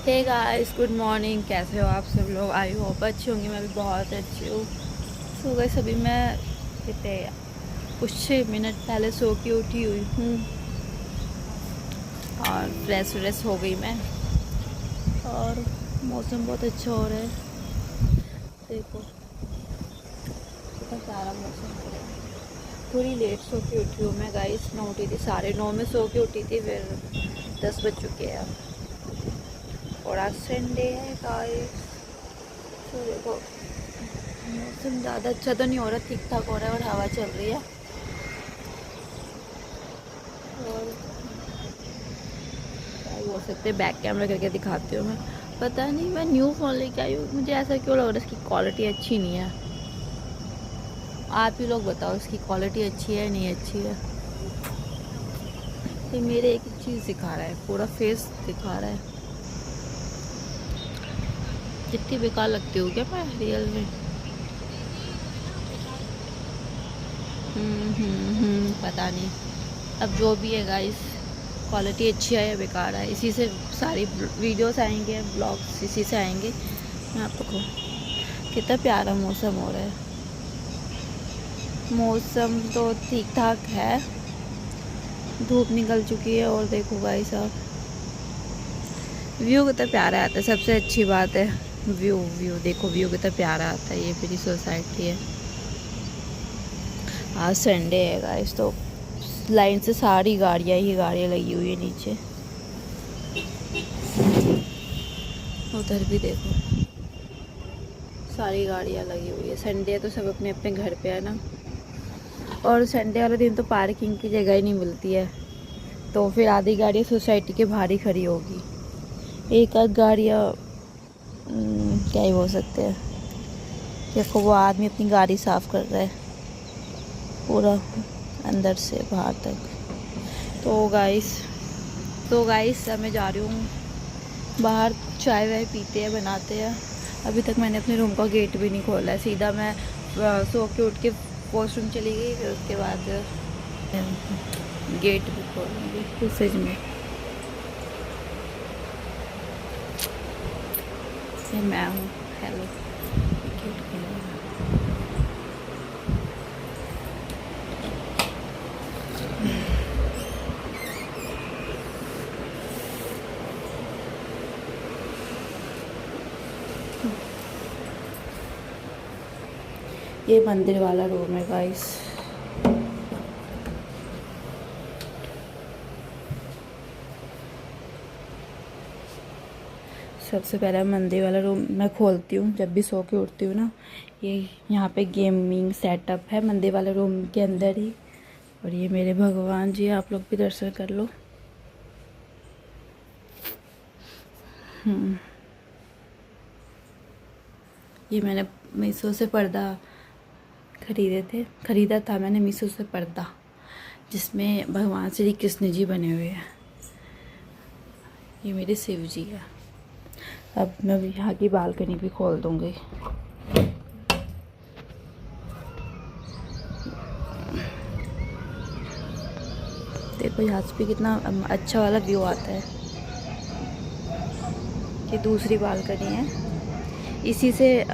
Hey guys, good morning. कैसे हो आप सब लोग? आई होप अच्छी होंगी। मैं भी बहुत अच्छी हूँ। सो गई अभी मैं कितने कुछ 6 मिनट पहले सो के उठी हुई हूँ और फ्रेश व्रेश हो गई मैं। और मौसम बहुत अच्छा हो रहा है, देखो कितना प्यारा मौसम हो रहा है। थोड़ी लेट सो के उठी हूँ मैं गाइस। मैं उठी थी 9:30 में सो के उठी थी, फिर 10 बज चुके हैं अब। और आज संडे है गाइस। तो देखो मौसम ज़्यादा अच्छा तो नहीं हो रहा, ठीक ठाक हो रहा है और हवा चल रही है। और क्या ही हो सकते, बैक कैमरा करके दिखाती हूँ मैं। पता नहीं, मैं न्यू फ़ोन लेके आई हूँ, मुझे ऐसा क्यों लग रहा है इसकी क्वालिटी अच्छी नहीं है। आप ही लोग बताओ इसकी क्वालिटी अच्छी है नहीं अच्छी है। ये मेरे एक एक चीज़ दिखा रहा है, पूरा फेस दिखा रहा है। कितनी बेकार लगती हूँ क्या मैं रियल में? पता नहीं। अब जो भी है गाइस, क्वालिटी अच्छी है या बेकार है, इसी से सारी वीडियोस आएंगे, ब्लॉग्स इसी से आएंगे। मैं आपको कितना प्यारा मौसम हो रहा है। मौसम तो ठीक ठाक है, धूप निकल चुकी है। और देखो गाइस आप, व्यू कितना प्यारा आता है। सबसे अच्छी बात है व्यू। व्यू देखो, व्यू कितना प्यारा आता है। ये मेरी सोसाइटी है। आज संडे है गाइस, तो लाइन से सारी गाड़ियाँ ही गाड़ियाँ लगी हुई है नीचे। उधर भी देखो सारी गाड़ियाँ लगी हुई है। संडे तो सब अपने अपने घर पे है ना। और संडे वाले दिन तो पार्किंग की जगह ही नहीं मिलती है, तो फिर आधी गाड़ियाँ सोसाइटी के बाहर ही खड़ी होगी। एक आध गाड़ियाँ क्या ही बोल सकते हैं। देखो वो आदमी अपनी गाड़ी साफ़ कर रहा है पूरा अंदर से बाहर तक। तो गाइस अब मैं जा रही हूँ बाहर, चाय वाय पीते हैं, बनाते हैं। अभी तक मैंने अपने रूम का गेट भी नहीं खोला है। सीधा मैं सो के उठ के वॉशरूम चली गई, फिर उसके बाद गेट भी खोलूँगी सच में। ये मैं हूँ। हेलो। गेट खोलूँगी। ये मंदिर वाला रूम है गाइस। सबसे पहले मंदिर वाला रूम मैं खोलती हूँ जब भी सो के उठती हूँ ना। ये यहाँ पे गेमिंग सेटअप है मंदिर वाले रूम के अंदर ही। और ये मेरे भगवान जी, आप लोग भी दर्शन कर लो। ये मैंने मीशो से पर्दा खरीदा था मैंने मीशो से पर्दा, जिसमें भगवान श्री कृष्ण जी बने हुए हैं। ये मेरे शिव जी है। अब मैं यहाँ की बालकनी भी खोल दूँगी। देखो यहाँ से भी कितना अच्छा वाला व्यू आता है। ये दूसरी बालकनी है। इसी से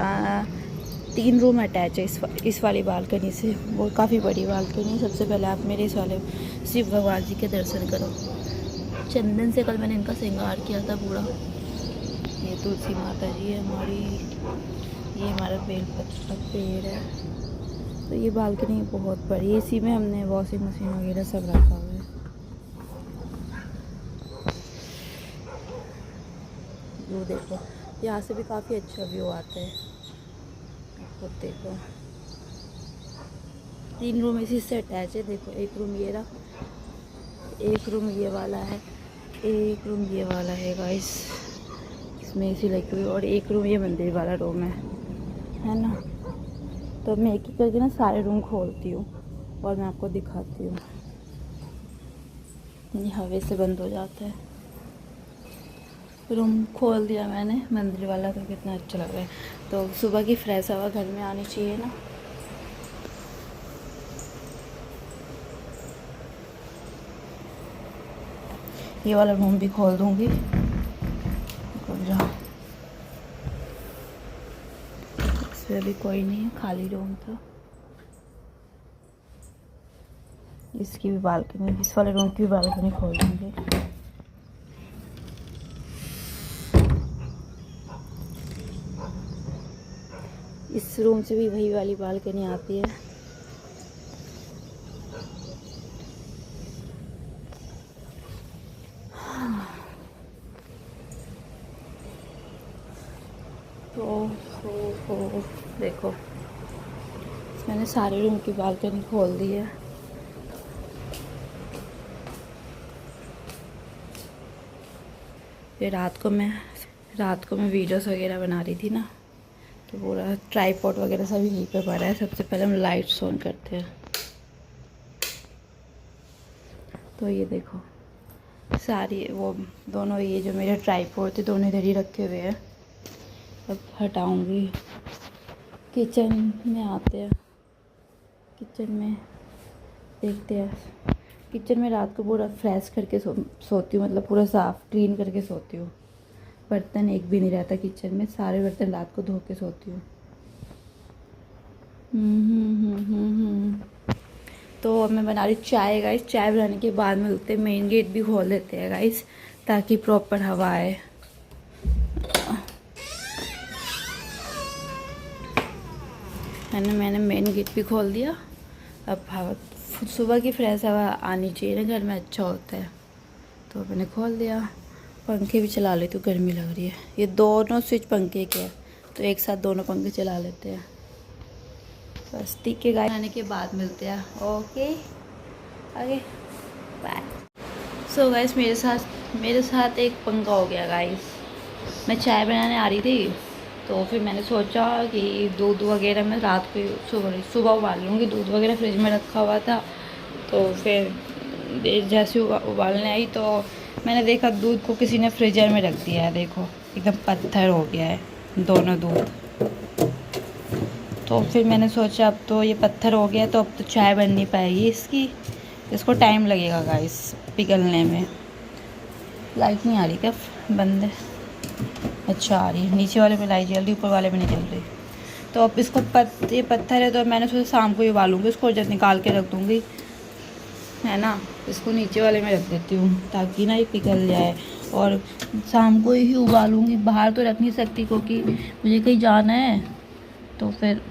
3 रूम अटैच है इस वाली बालकनी से। वो काफ़ी बड़ी बालकनी है। सबसे पहले आप मेरे इस वाले शिव भगवान जी के दर्शन करो। चंदन से कल मैंने इनका श्रृंगार किया था पूरा। ये तुलसी माता जी है हमारी। ये हमारा बेलपत्र का पेड़ है। तो ये बालकनी बहुत बड़ी है। इसी में हमने वॉशिंग मशीन वगैरह सब रखा हुआ है। व्यू देखो, यहाँ से भी काफ़ी अच्छा व्यू आता है। खुद देखो, 3 रूम इसी से अटैच है। देखो एक रूम ये रहा, एक रूम ये वाला है, एक रूम ये वाला है गाइस, इसमें एसी लगी हुई। और एक रूम ये मंदिर वाला रूम है ना। तो मैं एक एक करके ना सारे रूम खोलती हूँ और मैं आपको दिखाती हूँ। ये हवा से बंद हो जाता है। रूम खोल दिया मैंने मंदिर वाला, तो कितना अच्छा लग रहा है। तो सुबह की फ्रेश हवा घर में आनी चाहिए ना। ये वाला रूम भी खोल दूँगी। पे अभी कोई नहीं है, खाली रूम था। इसकी भी बालकनी, इस वाले रूम की भी बालकनी खोल देंगे। इस रूम से भी वही वाली बालकनी आती है। तो देखो, मैंने सारे रूम की बालकनी खोल दी है। फिर रात को मैं वीडियोस वगैरह बना रही थी ना, तो पूरा ट्राईपॉड वगैरह सब यहीं पे पड़ा है। सबसे पहले हम लाइट्स ऑन करते हैं। तो ये देखो, सारी वो दोनों, ये जो मेरे ट्राईपॉड थे दोनों इधर ही रखे हुए हैं। अब हटाऊंगी। किचन में आते हैं। किचन में देखते हैं। किचन में रात को पूरा फ्रेश करके सोती हूँ, मतलब पूरा साफ़ क्लीन करके सोती हूँ। बर्तन एक भी नहीं रहता किचन में, सारे बर्तन रात को धो के सोती हूँ। तो अब मैं बना रही चाय गाइस। चाय बनाने के बाद मिलते, मेन गेट भी खोल देते हैं गाइस, ताकि प्रॉपर हवा आए। मैंने मेन गेट भी खोल दिया। अब हवा, सुबह की फ्रेश हवा आनी चाहिए ना, घर में अच्छा होता है। तो मैंने खोल दिया। पंखे भी चला लेती हूँ, गर्मी लग रही है। ये दोनों स्विच पंखे के हैं, तो एक साथ दोनों पंखे चला लेते हैं। बस ठीक है गाइस, आने के बाद मिलते हैं। Okay bye. सो गाइस, मेरे साथ एक पंगा हो गया गाइस। मैं चाय बनाने आ रही थी, तो फिर मैंने सोचा कि दूध वगैरह मैं रात को सुबह उबाल लूँगी। दूध वगैरह फ्रिज में रखा हुआ था। तो फिर जैसे उबालने आई तो मैंने देखा दूध को किसी ने फ्रीजर में रख दिया है। देखो एकदम पत्थर हो गया है दोनों दूध। तो फिर मैंने सोचा अब तो ये पत्थर हो गया, तो अब तो चाय बन नहीं पाएगी इसको टाइम लगेगा गाइस पिघलने में। लाइट नहीं आ रही क्या? बंद है। अच्छा आ रही है। नीचे वाले में लाइट जल रही, ऊपर वाले में नहीं जल रही। तो अब इसको ये पत्थर है, तो मैंने सोचा शाम को ही उबालूँगी इसको, जब निकाल के रख दूँगी, है ना। इसको नीचे वाले में रख देती हूँ ताकि ना ये पिघल जाए, और शाम को ही उबालूँगी। बाहर तो रख नहीं सकती क्योंकि मुझे कहीं जाना है, तो फिर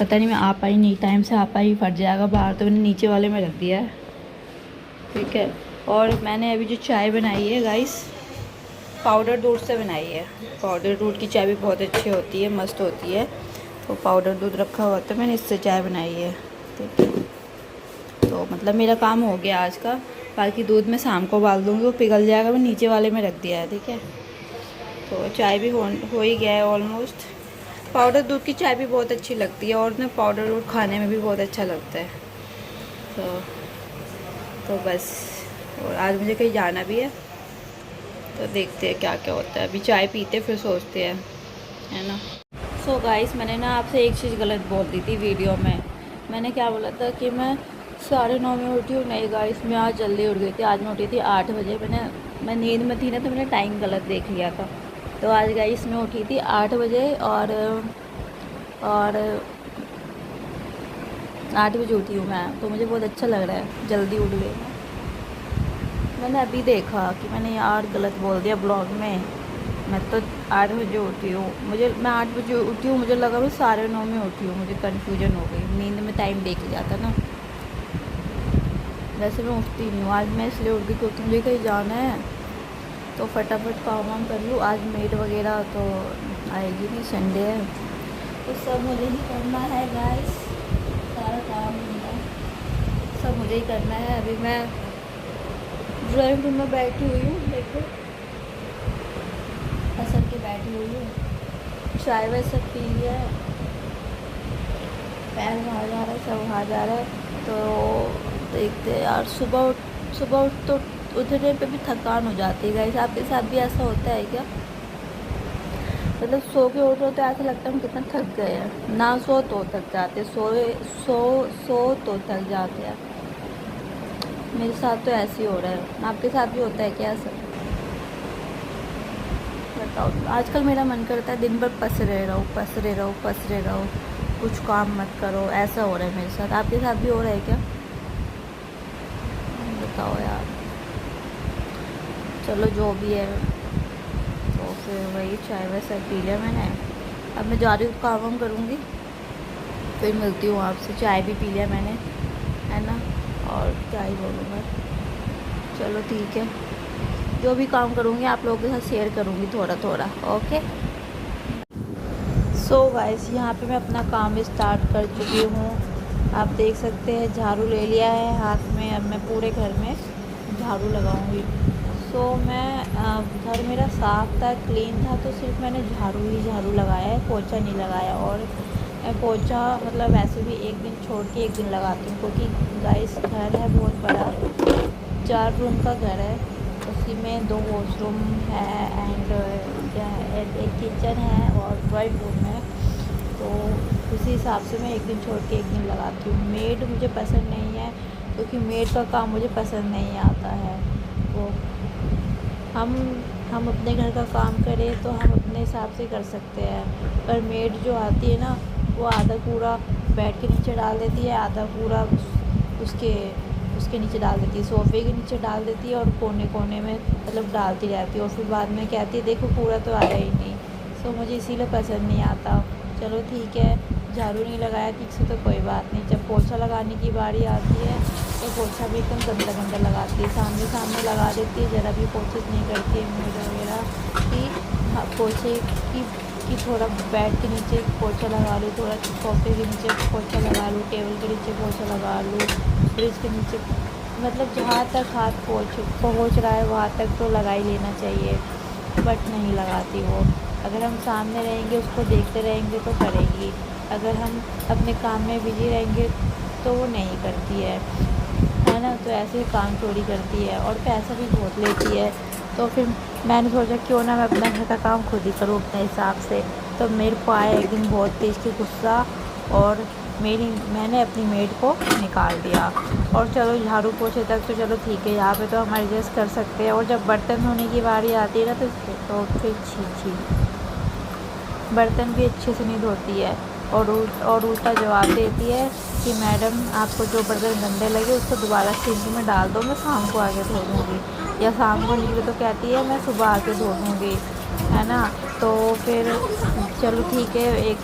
पता नहीं मैं आ पाई, नहीं टाइम से आ पाई, फट जाएगा बाहर। तो मैंने नीचे वाले में रख दिया है, ठीक है। और मैंने अभी जो चाय बनाई है गाइस, पाउडर दूध से बनाई है। पाउडर दूध की चाय भी बहुत अच्छी होती है, मस्त होती है। तो पाउडर दूध रखा हुआ था, मैंने इससे चाय बनाई है, ठीक है। तो मतलब मेरा काम हो गया आज का। बाकी दूध मैं शाम को उबाल दूँगी, वो पिघल जाएगा। मैं नीचे वाले में रख दिया है, ठीक है। तो चाय भी हो ही गया है ऑलमोस्ट। पाउडर दूध की चाय भी बहुत अच्छी लगती है, और ना पाउडर दूध खाने में भी बहुत अच्छा लगता है। तो बस, और आज मुझे कहीं जाना भी है, तो देखते हैं क्या क्या होता है। अभी चाय पीते फिर सोचते हैं, है ना। सो गाइस, मैंने ना आपसे एक चीज़ गलत बोल दी थी वीडियो में। मैंने क्या बोला था कि मैं 9:30 में उठी हूँ। नहीं गाइस, मैं आज जल्दी उठ गई थी। आज मैं उठी थी 8 बजे। मैं नींद में थी ना, तो मैंने टाइम गलत देख लिया था। तो आज गाइस मैं उठी थी 8 बजे, और 8 बजे उठी हूँ मैं। तो मुझे बहुत अच्छा लग रहा है, जल्दी उठ गई। मैंने अभी देखा कि मैंने यार गलत बोल दिया ब्लॉग में। मैं तो 8 बजे उठी हूँ। मैं 8 बजे उठी हूँ, मुझे लगा मैं 9:30 में उठी हूँ। मुझे कन्फ्यूजन हो गई, नींद में टाइम देख लिया था ना। वैसे मैं उठती नहीं हूँ। आज मैं इसलिए उठ गई क्योंकि मुझे कहीं जाना है, तो फटाफट काम वाम कर लूँ। आज मेड वगैरह तो आएगी नहीं, संडे है, तो सब मुझे ही करना है गाइस। सारा काम सब मुझे ही करना है। अभी मैं ड्राइंग रूम में बैठी हुई हूँ, देखो असर के बैठी हुई हूँ। चाय वाय सब पी लिया है, पैर वहाँ जा रहा है, सब वहाँ जा रहा है। तो देखते हैं यार, सुबह उठ तो उठने पे भी थकान हो जाती है गाइस। आपके साथ भी ऐसा होता है क्या? मतलब सो के उठ रहे तो ऐसा लगता है हम कितना थक गए हैं। ना सो तो थक जाते, सो तो थक जाते हैं। मेरे साथ तो ऐसे ही हो रहा है। आपके साथ भी होता है क्या ऐसा? बताओ, आजकल मेरा मन करता है दिन भर पसरे रहो पसरे रहो पसरे रहो, कुछ काम मत करो। ऐसा हो रहा है मेरे साथ। आपके साथ भी हो रहा है क्या? बताओ यार। चलो जो भी है, तो फिर वही चाय वाय सब पी लिया मैंने। अब मैं जा रही हूँ, काम वाम करूँगी, फिर मिलती हूँ आपसे। चाय भी पी लिया मैंने, है ना, और क्या ही बोलूँगा। चलो ठीक है, जो भी काम करूँगी आप लोगों के साथ शेयर करूँगी थोड़ा थोड़ा। ओके। सो गाइस, यहाँ पे मैं अपना काम स्टार्ट कर चुकी हूँ। आप देख सकते हैं झाड़ू ले लिया है हाथ में। अब मैं पूरे घर में झाड़ू लगाऊंगी। सो मैं घर मेरा साफ़ था, क्लीन था, तो सिर्फ मैंने झाड़ू ही झाड़ू लगाया है, पोछा नहीं लगाया। और मैं पोछा मतलब वैसे भी एक दिन छोड़ के एक दिन लगाती हूँ, क्योंकि गाइस घर है बहुत बड़ा, 4 रूम का घर है। उसी में 2 वॉशरूम है एंड क्या है, एक किचन है और ड्राइंग रूम है। तो उसी हिसाब से मैं एक दिन छोड़ के एक दिन लगाती हूँ। मेड मुझे पसंद नहीं है, क्योंकि मेड का काम मुझे पसंद नहीं आता है। वो हम अपने घर का काम करें तो हम अपने हिसाब से कर सकते हैं, पर मेड जो आती है ना, वो आधा पूरा बेड के नीचे डाल देती है, आधा पूरा उसके नीचे डाल देती है, सोफ़े के नीचे डाल देती है, और कोने कोने में मतलब डालती रहती है, और फिर बाद में कहती है देखो पूरा तो आया ही नहीं। सो मुझे इसीलिए पसंद नहीं आता। चलो ठीक है, झाड़ू नहीं लगाया ठीक से तो कोई बात नहीं, जब पोछा लगाने की बारी आती है तो पोछा भी एकदम गंदा गंदा लगाती है, सामने सामने लगा देती है, ज़रा भी कोशिश नहीं करती है मेड वगैरह कि पोछे कि थोड़ा बेड के नीचे पोछा लगा लूँ, थोड़ा सोफे के नीचे पोछा लगा लूँ, टेबल के नीचे पोछा लगा लूँ, फ्रिज के नीचे, मतलब जहाँ तक हाथ पहुँच रहा है वहाँ तक तो लगा ही लेना चाहिए। बट नहीं लगाती वो। अगर हम सामने रहेंगे, उसको देखते रहेंगे तो करेगी, अगर हम अपने काम में बिजी रहेंगे तो वो नहीं करती है ना। तो ऐसे काम चोरी करती है और पैसा भी बहुत लेती है। तो फिर मैंने सोचा क्यों ना मैं अपना घर का काम खुद ही करूँ अपने हिसाब से। तो मेरे को आया एक दिन बहुत तेज़ की गुस्सा, और मैंने अपनी मेड को निकाल दिया। और चलो झाड़ू पोछे तक तो चलो ठीक है, यहाँ पे तो हम एडजस्ट कर सकते हैं, और जब बर्तन धोने की बारी आती है ना तो फिर छी बर्तन भी अच्छे से नहीं धोती है, और उल्टा जवाब देती है कि मैडम आपको जो बर्तन गंदे लगे उसको दोबारा सिंक में डाल दो, मैं शाम को आके धो दूँगी, या शाम को निकले तो कहती है मैं सुबह आके धो दूँगी, है ना। तो फिर चलो ठीक है,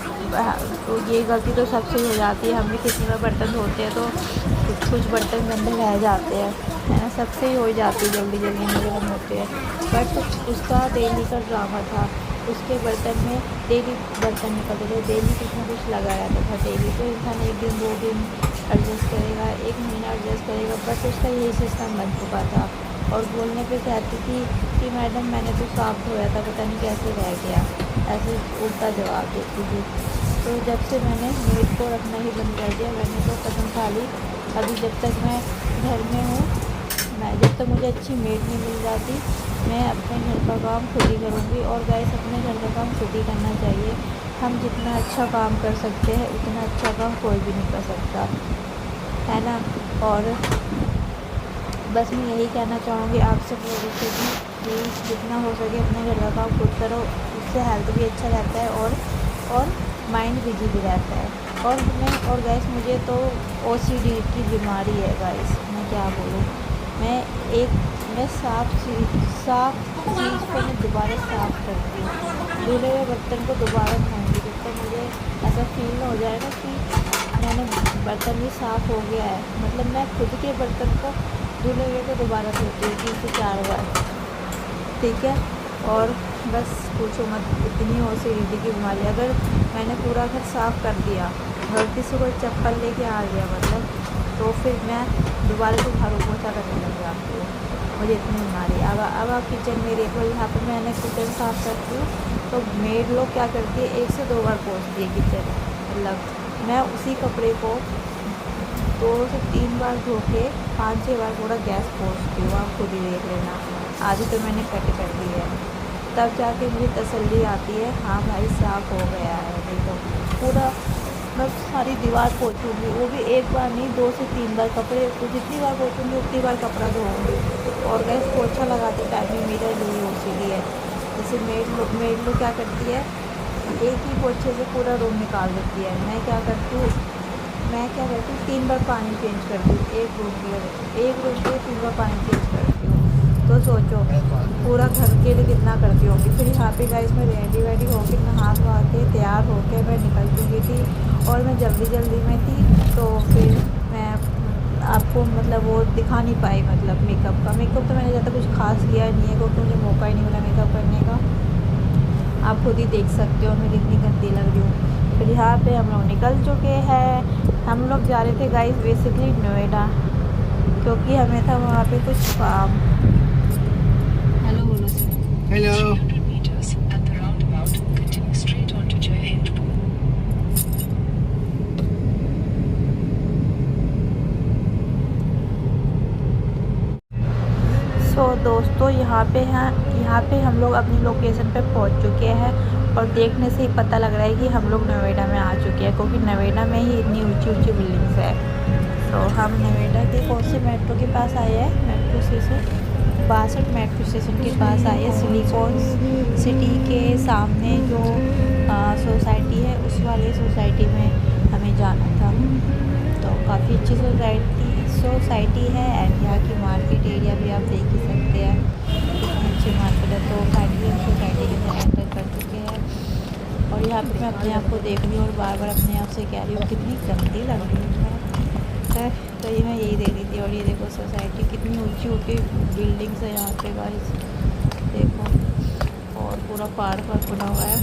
तो ये गलती तो सबसे ही हो जाती है। हम भी कितनी बार बर्तन धोते हैं तो कुछ बर्तन गंदे रह जाते हैं, है ना, सबसे ही हो जाती है, जल्दी जल्दी में गर्म होते हैं। बट उसका डेली का ड्रामा था, उसके बर्तन में डेली बर्तन निकलते थे, डेली कुछ ना कुछ लगा रहता था डेली। तो इंसान 1 दिन 2 दिन एडजस्ट करेगा, 1 महीना एडजस्ट करेगा, बट उसका यही सिस्टम बन चुका था। और बोलने पे कहती थी कि मैडम मैंने तो साफ़ धोया था, पता नहीं कैसे रह गया, ऐसे उल्टा जवाब देती थी। तो जब से मैंने मेड को रखना ही बंद कर दिया, मैंने तो कदम खा ली। अभी जब तक मैं घर में हूँ, जब तक मुझे अच्छी मेड नहीं मिल जाती, मैं अपने घर का काम खुद ही करूँगी। और गाइस, अपने घर का काम खुद ही करना चाहिए। हम जितना अच्छा काम कर सकते हैं उतना अच्छा काम कोई भी नहीं कर सकता, है ना। और बस मैं यही कहना चाहूँगी आप सब लोगों से कि जितना हो सके अपने घर का काम खुद करो, उससे हेल्थ भी अच्छा रहता है और माइंड बिजी भी रहता है। और गाइस, मुझे तो OCD की बीमारी है गाइस, मैं क्या बोलूँ। मैं साफ़ चीज़ को मैं दोबारा साफ़ करती हूँ, धुले हुए बर्तन को दोबारा धोऊँगी जब तक मुझे ऐसा फील हो जाए ना कि मैंने बर्तन भी साफ़ हो गया है। मतलब मैं खुद के बर्तन को धुले हुए को दोबारा धोती हूँ 3 से 4 बार, ठीक है। और बस पूछो मत, इतनी OCD की बीमारी। अगर मैंने पूरा घर साफ़ कर दिया, गलती से कोई चप्पल लेके आ गया मतलब, तो फिर मैं दोबारा से झाड़ू पोछा करने लग जाती हूँ, मुझे इतनी बीमारी। अब आप किचन में देख लो, यहाँ पर मैंने किचन साफ़ करती हूँ तो मेड लोग क्या करती है, 1 से 2 बार पोंछती है किचन। मतलब मैं उसी कपड़े को 2 से 3 बार धो के 5-6 बार पूरा गैस पोंछती हूँ, आप खुद ही देख लेना। आधी तो मैंने कट कर दी है, तब जाके मुझे तसल्ली आती है, हाँ भाई साफ़ हो गया है। देखो पूरा मैं सारी दीवार पोंछूँगी, वो भी एक बार नहीं 2 से 3 बार। कपड़े तो जितनी बार पोंछूँगी उतनी बार कपड़ा धोऊँगी। और गैस पोछा लगाते टाइम भी मेरा यही OCD है जैसे मेड लोग क्या करती है, एक ही पोछे से पूरा रूम निकाल देती है। मैं क्या करती हूँ 3 बार पानी चेंज करती हूँ, एक रूम के लिए 3 बार पानी चेंज करती हूँ। तो सोचो पूरा घर के लिए कितना करती होंगी। फिर यहाँ पे गाइस मैं रेडी वेडी होके नहा धोआ के तैयार होके मैं निकल चुकी थी, और मैं जल्दी में थी, तो फिर मैं आपको मतलब वो दिखा नहीं पाई, मतलब मेकअप तो मैंने ज़्यादा कुछ खास किया नहीं है, क्योंकि मुझे मौका ही नहीं मिला मेकअप करने का। आप खुद ही देख सकते हो मैं कितनी गंदी लग रही हूँ। फिर यहाँ पे हम लोग निकल चुके हैं। हम लोग जा रहे थे गाइस बेसिकली नोएडा, क्योंकि हमें था वहाँ पे कुछ काम। हेलो बोलो sir. Hello. 300 meters at the roundabout, continue straight on to Jai Hind. सो दोस्तों यहाँ पे हम लोग अपनी लोकेशन पे पहुँच चुके हैं, और देखने से ही पता लग रहा है कि हम लोग नोएडा में आ चुके हैं, क्योंकि नोएडा में ही इतनी ऊंची बिल्डिंग्स है। तो हम नोएडा के कौन से मेट्रो के पास आए हैं, मेट्रो स्टेशन 62 मेट्रो स्टेशन के पास आए हैं। सिलिकॉन सिटी के सामने जो सोसाइटी है, उस वाले सोसाइटी में हमें जाना था। तो काफ़ी अच्छी सोसाइटी है, एंड यहाँ की मार्केट एरिया भी आप देख ही सकते हैं, कितनी अच्छी मार्केट है। तो फाइनली हम सोसाइटी के अंदर एंटर कर चुके हैं, और यहाँ पे मैं अपने आप को देख रही हूँ और बार अपने आप से कह रही हूँ कितनी गंदी लग रही हूँ मैं। तो ये मैं यही देख रही थी, और ये देखो सोसाइटी कितनी ऊंची बिल्डिंग्स है यहाँ पे गाइस, देखो, और पूरा पार्क बना हुआ है।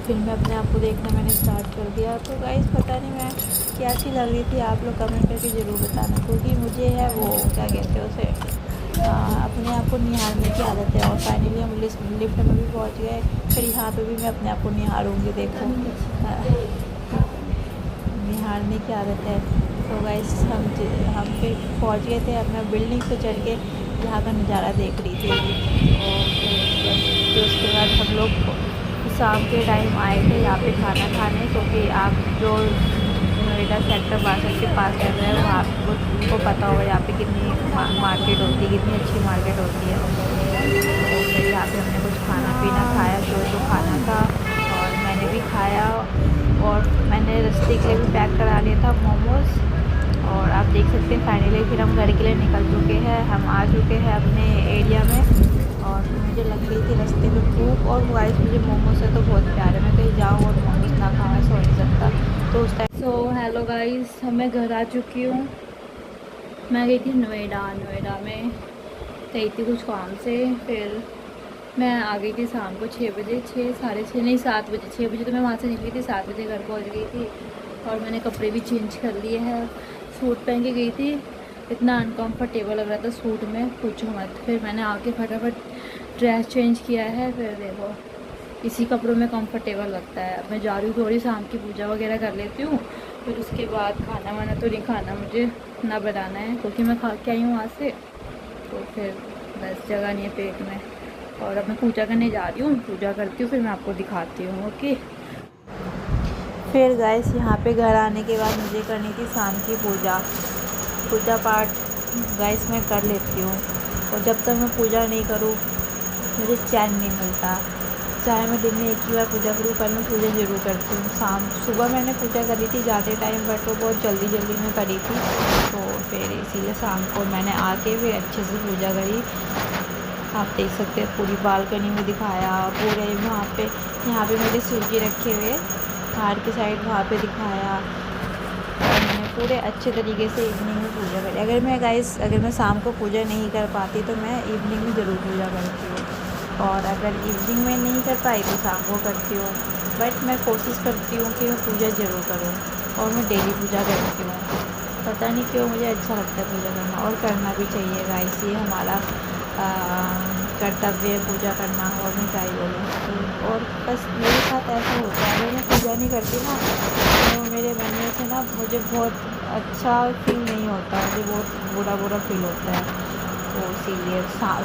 फिर मैं अपने आप को देखना मैंने स्टार्ट कर दिया। तो गाइस पता नहीं मैं कैसी लग रही थी, आप लोग कमेंट करके ज़रूर बताना, क्योंकि मुझे है वो क्या कहते हैं उसे, अपने आप को निहारने की आदत है। और फाइनली हम लिफ्ट में भी पहुंच गए। फिर यहाँ पे भी मैं अपने आप को निहारूंगी, देखो निहारने की आदत है। तो गाइस हम पे पहुँच गए थे, अपना बिल्डिंग पे चढ़ के यहाँ का नज़ारा देख रही थी। और फिर उसके बाद हम लोग शाम के टाइम आए थे यहाँ पे खाना खाने, क्योंकि आप जो नोएडा सेक्टर 62 के पास रह रहे हैं, वहाँ आपको पता होगा यहाँ पे कितनी मार्केट होती है, कितनी अच्छी मार्केट होती है। तो फिर यहाँ पे हमने कुछ खाना पीना खाया, जो खाना था, और मैंने भी खाया, और मैंने रास्ते के लिए भी पैक करा लिया था मोमोज़। और आप देख सकते हैं फाइनली फिर हम घर के लिए निकल चुके हैं, हम आ चुके हैं अपने एरिया में। और मुझे लग रही थी रास्ते में भूख, और गाइस मुझे मोमोज से तो बहुत प्यार है, मैं कहीं जाऊँ और मोमोज ना खाऊँ ऐसा हो नहीं सकता। तो उस टाइम हेलो गाइस, मैं घर आ चुकी हूँ। मैं गई थी नोएडा में गई थी कुछ काम से। फिर मैं आ गई थी शाम को 6 बजे, 6 नहीं 7 बजे, 6 बजे तो मैं वहाँ से निकली थी, 7 बजे घर पहुँच गई थी। और मैंने कपड़े भी चेंज कर लिए हैं, सूट पहन के गई थी, इतना अनकम्फर्टेबल लग रहा था सूट में, पूछो मत। फिर मैंने आके फटाफट ड्रेस चेंज किया है। फिर देखो इसी कपड़ों में कंफर्टेबल लगता है। अब मैं जा रही हूँ, थोड़ी शाम की पूजा वगैरह कर लेती हूँ, फिर उसके बाद खाना वाना तो नहीं खाना मुझे, ना बनाना है, क्योंकि मैं खा के आई हूँ वहाँ से। तो फिर बस जगह नहीं है पेट में। और अब मैं पूजा करने जा रही हूँ, पूजा करती हूँ, फिर मैं आपको दिखाती हूँ। ओके। फिर गाइस यहाँ पे घर आने के बाद मुझे करनी थी शाम की पूजा पाठ गाइस मैं कर लेती हूँ, और जब तक मैं पूजा नहीं करूँ मुझे चैन नहीं मिलता। चाहे मैं दिन में एक ही बार पूजा करूँ, पर मैं पूजा ज़रूर करती हूँ। सुबह मैंने पूजा करी थी ज़्यादा टाइम, बट वो बहुत जल्दी में करी थी, तो फिर इसीलिए शाम को मैंने आके फिर अच्छे से पूजा करी। आप देख सकते हैं पूरी बालकनी में दिखाया, पूरे वहाँ पे यहाँ पे मेरे सूजी रखे हुए बाहर की साइड वहाँ पे दिखाया। और मैंने पूरे अच्छे तरीके से इवनिंग में पूजा करी। अगर मैं शाम को पूजा नहीं कर पाती तो मैं इवनिंग में ज़रूर पूजा करती हूँ, और अगर इवनिंग में नहीं कर पाई तो शाम को करती हूँ। बट मैं कोशिश करती हूँ कि मैं पूजा ज़रूर करूँ, और मैं डेली पूजा करती हूँ। पता नहीं क्यों मुझे अच्छा लगता है पूजा करना, और करना भी चाहिए गाइस, ये हमारा कर्तव्य है पूजा करना, और मैं क्या ही बोलूँ। और बस मेरे साथ ऐसा होता है, अगर मैं पूजा नहीं करती ना तो मेरे मन में से ना मुझे बहुत अच्छा फील नहीं होता, मुझे बहुत बुरा फील होता है। तो इसीलिए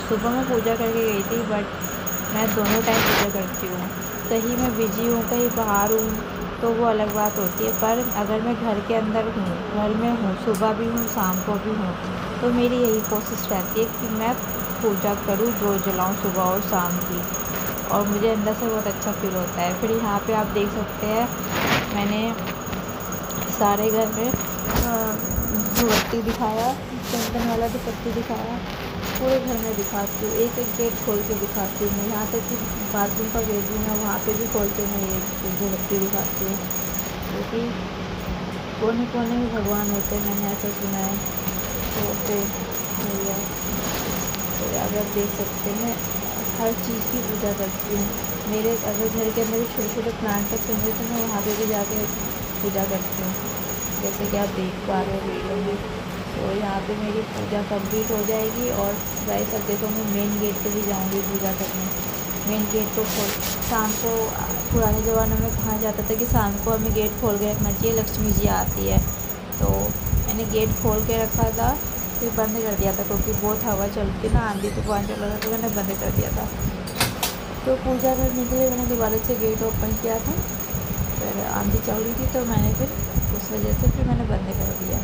सुबह मैं पूजा करके गई थी, बट मैं दोनों टाइम पूजा करती हूँ। कहीं मैं बिजी हूँ, कहीं बाहर हूँ, तो वो अलग बात होती है। पर अगर मैं घर के अंदर हूँ, घर में हूँ, सुबह भी हूँ, शाम को भी हूँ, तो मेरी यही कोशिश रहती है कि मैं पूजा करूँ, जोत जलाऊँ सुबह और शाम की, और मुझे अंदर से बहुत अच्छा फील होता है। फिर यहाँ पे आप देख सकते हैं मैंने सारे घर में धूपबत्ती दिखाया, चंदन वाला धूपबत्ती दिखाया, पूरे घर में दिखाती हूँ, एक एक गेट खोल के दिखाती हूँ मैं। यहाँ तक कि बाथरूम का गेट भी मैं वहाँ पे भी खोल के मैं ये धूपबत्ती दिखाती हूँ, क्योंकि कोने कोने में भगवान होते हैं, मैंने ऐसा सुना है। तो फिर भैया तो अगर देख सकते हैं हर चीज़ की पूजा करती हूँ। मेरे अगर घर के अंदर छोटे छोटे प्लांट रखे होंगे तो मैं वहाँ पे भी जाके पूजा करती हूँ, जैसे कि आप देख पा रहे हो वीडियो में। तो यहाँ पे मेरी पूजा कंप्लीट हो जाएगी। और गाइस अब देखो मैं मेन गेट पे भी जाऊँगी पूजा करने। मेन गेट को खोल शाम को, पुराने ज़माने में कहा जाता था कि शाम को हमें गेट खोल के रखना चाहिए, लक्ष्मी जी आती है। तो मैंने गेट खोल के रखा था, फिर बंद कर दिया था क्योंकि बहुत हवा चलती ना, आंधी तूफान चल रहा था, तो मैंने बंद कर दिया था। तो पूजा करने के लिए मैंने दोबारा से गेट ओपन किया था, फिर आंधी चल रही थी तो मैंने फिर उस वजह से फिर मैंने बंद कर दिया।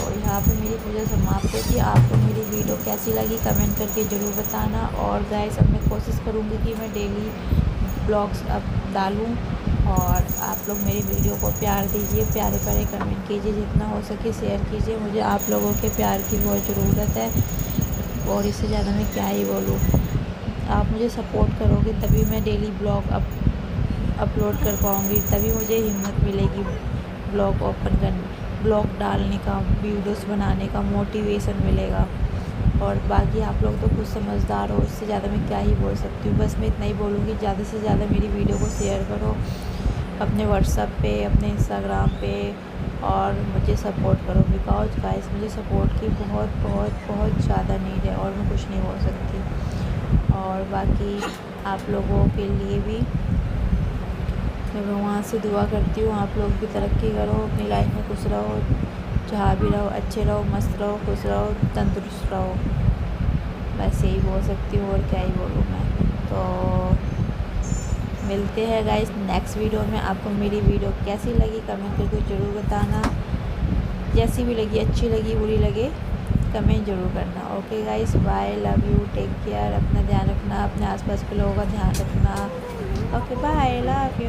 और यहाँ पे मेरी पूजा समाप्त होती है। आपको मेरी वीडियो कैसी लगी कमेंट करके ज़रूर बताना। और गाइस अब मैं कोशिश करूँगी कि मैं डेली ब्लॉग्स अब डालूँ, और आप लोग मेरी वीडियो को प्यार दीजिए, प्यारे प्यारे कमेंट कीजिए, जितना हो सके शेयर कीजिए। मुझे आप लोगों के प्यार की बहुत ज़रूरत है, और इससे ज़्यादा मैं क्या ही बोलूँ। आप मुझे सपोर्ट करोगे तभी मैं डेली ब्लॉग अपलोड कर पाऊँगी, तभी मुझे हिम्मत मिलेगी ब्लॉग डालने का, वीडियोस बनाने का मोटिवेशन मिलेगा। और बाकी आप लोग तो खुद समझदार हो, इससे ज़्यादा मैं क्या ही बोल सकती हूँ। बस मैं इतना ही बोलूँगी, ज़्यादा से ज़्यादा मेरी वीडियो को शेयर करो अपने व्हाट्सएप पे, अपने इंस्टाग्राम पे, और मुझे सपोर्ट करो। बिकॉज गाइस मुझे सपोर्ट की बहुत बहुत बहुत ज़्यादा नीड है, और मैं कुछ नहीं बोल सकती। और बाकी आप लोगों के लिए भी मैं भगवान से दुआ करती हूँ, आप लोग भी तरक्की करो, अपनी लाइफ में खुश रहो, जहाँ भी रहो अच्छे रहो, मस्त रहो, खुश रहो, तंदुरुस्त रहो। बस यही बोल सकती हूँ, और क्या ही बोलूँ मैं। तो मिलते हैं गाइस नेक्स्ट वीडियो में। आपको मेरी वीडियो कैसी लगी कमेंट करके ज़रूर बताना। जैसी भी लगी, अच्छी लगी बुरी लगे, कमेंट ज़रूर करना। Okay guys, bye, love you, take care, अपना ध्यान रखना, अपने आसपास के लोगों का ध्यान रखना। Okay bye, love you.